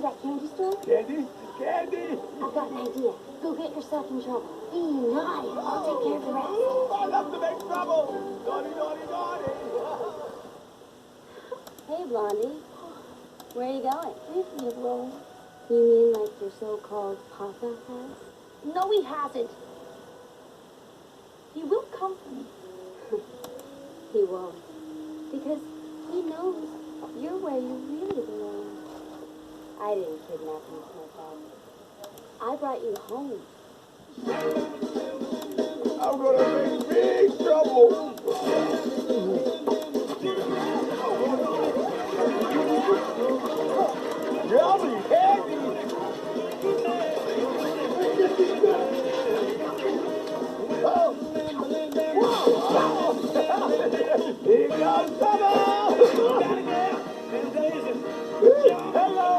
that candy store? Candy? Candy! I've got an idea. Go get yourself in trouble. Be naughty. I'll take care of the rest. I love to make trouble! Naughty, naughty, naughty! Hey, Blondie. Where are you going? Leave me alone. You mean like your so-called Papa has? No, he hasn't. He will come for me. He won't. Because he knows you're where you really belong. I didn't kidnap you, my father. I brought you home. I'm gonna make big trouble! Yummy candy! Here comes trouble! Hello!